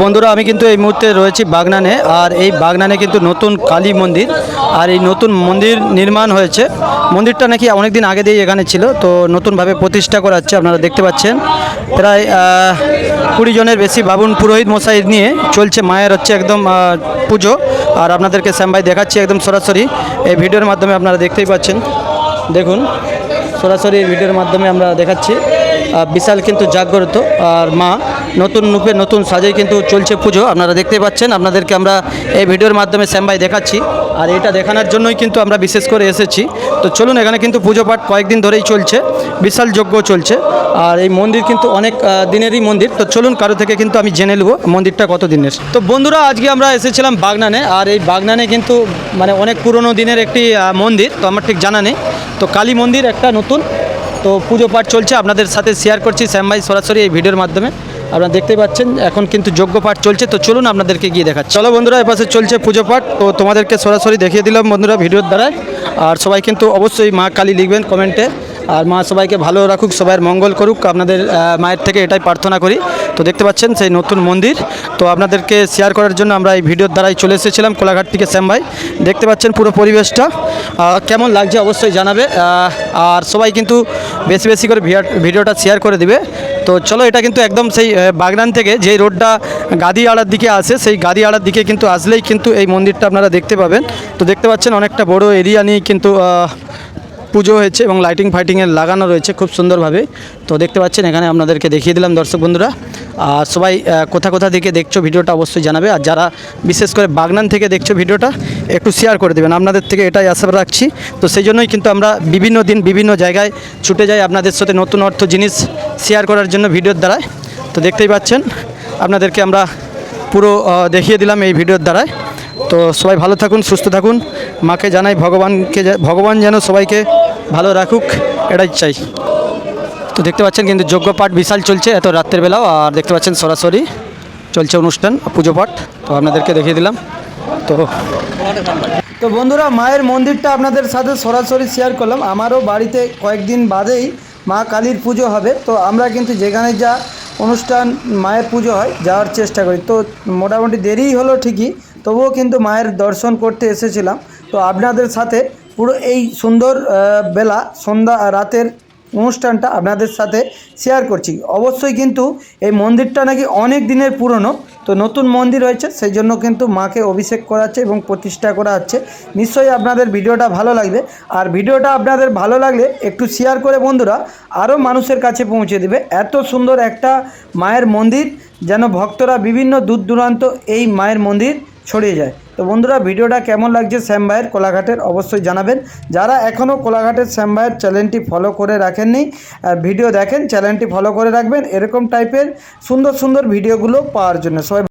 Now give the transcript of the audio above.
বন্ধুরা আমি কিন্তু এই মুহূর্তে রয়েছি বাগনানে। আর এই বাগনানে কিন্তু নতুন কালী মন্দির, আর এই নতুন মন্দির নির্মাণ হয়েছে। মন্দিরটা নাকি অনেক দিন আগে দিয়ে এখানে ছিল, তো নতুনভাবে প্রতিষ্ঠা করা হচ্ছে। আপনারা দেখতে পাচ্ছেন প্রায় 20 জনের বেশি বাবুন পুরোহিত মশাই নিয়ে চলছে মায়ের হচ্ছে একদম পুজো। আর আপনাদেরকে শ্যাম ভাই দেখাচ্ছি একদম সরাসরি এই ভিডিওর মাধ্যমে। আপনারা দেখতেই পাচ্ছেন, দেখুন সরাসরি এই ভিডিওর মাধ্যমে আমরা দেখাচ্ছি। বিশাল কিন্তু জাগ্রত, আর মা নতুন রূপে নতুন সাজে কিন্তু চলছে পুজো। আপনারা দেখতেই পাচ্ছেন, আপনাদেরকে আমরা এই ভিডিওর মাধ্যমে শ্যাম ভাই দেখাচ্ছি। আর এটা দেখানোর জন্যই কিন্তু আমরা বিশেষ করে এসেছি। তো চলুন, এখানে কিন্তু পুজো পাঠ কয়েকদিন ধরেই চলছে, বিশাল যজ্ঞ চলছে। আর এই মন্দির কিন্তু অনেক দিনেরই মন্দির। তো চলুন কারো থেকে কিন্তু আমি জেনে নেব মন্দিরটা কত দিনের। তো বন্ধুরা আজকে আমরা এসেছিলাম বাগনানে। আর এই বাগনানে কিন্তু মানে অনেক পুরনো দিনের একটি মন্দির, তো আমার ঠিক জানা নেই। তো কালী মন্দির একটা নতুন, তো পুজো পাঠ চলছে, আপনাদের সাথে শেয়ার করছি শ্যাম ভাই সরাসরি এই ভিডিওর মাধ্যমে। আপনারা দেখতেই পাচ্ছেন এখন কিন্তু যজ্ঞ পাঠ চলছে। তো চলুন আপনাদেরকে গিয়ে দেখাচ্ছি। চলো বন্ধুরা, এপাশে চলছে পুজো পাঠ, তো তোমাদেরকে সরাসরি দেখিয়ে দিলাম বন্ধুরা ভিডিওর দ্বারায়। আর সবাই কিন্তু অবশ্যই মা কালী লিখবেন কমেন্টে। আর মা সবাইকে ভালো রাখুক, সবার মঙ্গল করুক, আপনাদের মায়ের থেকে এটাই প্রার্থনা করি। তো দেখতে পাচ্ছেন সেই নতুন মন্দির, তো আপনাদেরকে শেয়ার করার জন্য আমরা এই ভিডিওর দ্বারাই চলে এসেছিলাম কোলাঘাট থেকে শ্যাম ভাই। দেখতে পাচ্ছেন পুরো পরিবেশটা কেমন লাগছে অবশ্যই জানাবে। আর সবাই কিন্তু বেশি বেশি করে ভিডিওটা শেয়ার করে দিবে। তো চলো, এটা কিন্তু একদম সেই বাগনান থেকে যেই রোডটা গাদিয়াড়ার দিকে আসে, সেই গাদিয়াড়ার দিকে কিন্তু আসলেই কিন্তু এই মন্দিরটা আপনারা দেখতে পাবেন। তো দেখতে পাচ্ছেন অনেকটা বড় এরিয়া নিয়ে কিন্তু পুজো হয়েছে এবং লাইটিং ফাইটিংয়ের লাগানো রয়েছে খুব সুন্দরভাবে। তো দেখতে পাচ্ছেন এখানে আপনাদেরকে দেখিয়ে দিলাম দর্শক বন্ধুরা। আর সবাই কোথা কোথা থেকে দেখছো ভিডিওটা অবশ্যই জানাবে। আর যারা বিশেষ করে বাগনান থেকে দেখছো ভিডিওটা একটু শেয়ার করে দেবেন, আপনাদের থেকে এটাই আশা রাখছি। তো সেই জন্যই কিন্তু আমরা বিভিন্ন দিন বিভিন্ন জায়গায় ছুটে যাই আপনাদের সাথে নতুন অর্থ জিনিস শেয়ার করার জন্য ভিডিওর দ্বারায়। তো দেখতেই পাচ্ছেন আপনাদেরকে আমরা পুরো দেখিয়ে দিলাম এই ভিডিওর দ্বারায়। তো সবাই ভালো থাকুন, সুস্থ থাকুন। মাকে জানাই ভগবান যেন সবাইকে ভালো রাখুক, এটাই চাই। তো দেখতে পাচ্ছেন কিন্তু যজ্ঞ পাঠ বিশাল চলছে এত রাত্রের বেলাও। আর দেখতে পাচ্ছেন সরাসরি চলছে অনুষ্ঠান পুজো পাঠ, তো আপনাদেরকে দেখিয়ে দিলাম। তো বন্ধুরা মায়ের মন্দিরটা আপনাদের সাথে সরাসরি শেয়ার করলাম। আমারও বাড়িতে কয়েকদিন বাদেই মা কালীর পুজো হবে। তো আমরা কিন্তু যেখানে যা অনুষ্ঠান মায়ের পুজো হয় যাওয়ার চেষ্টা করি। তো মোটামুটি দেরিই হলো ঠিকই, তবুও কিন্তু মায়ের দর্শন করতে এসেছিলাম। তো আপনাদের সাথে পুরো এই সুন্দর বেলা সন্ধ্যা রাতের অনুষ্ঠানটা আপনাদের সাথে শেয়ার করছি। অবশ্যই কিন্তু এই মন্দিরটা নাকি অনেক দিনের পুরনো, তো নতুন মন্দির হয়েছে, সেই জন্য কিন্তু মাকে অভিষেক করাচ্ছে এবং প্রতিষ্ঠা করা হচ্ছে। নিশ্চয়ই আপনাদের ভিডিওটা ভালো লাগবে। আর ভিডিওটা আপনাদের ভালো লাগলে একটু শেয়ার করে বন্ধুরা আরও মানুষের কাছে পৌঁছে দেবে। এত সুন্দর একটা মায়ের মন্দির যেন ভক্তরা বিভিন্ন দূর দূরান্ত এই মায়ের মন্দির ছড়িয়ে যায়। তো বন্ধুরা ভিডিওটা কেমন লাগছে শ্যাম ভাইয়ের কোলাঘাটের অবশ্যই জানাবেন। যারা এখনও কোলাঘাটের শ্যাম ভাইয়ের চ্যানেলটি ফলো করে রাখেননি, ভিডিও দেখেন, চ্যানেলটি ফলো করে রাখবেন এরকম টাইপের সুন্দর সুন্দর ভিডিওগুলো পাওয়ার জন্য। সবাই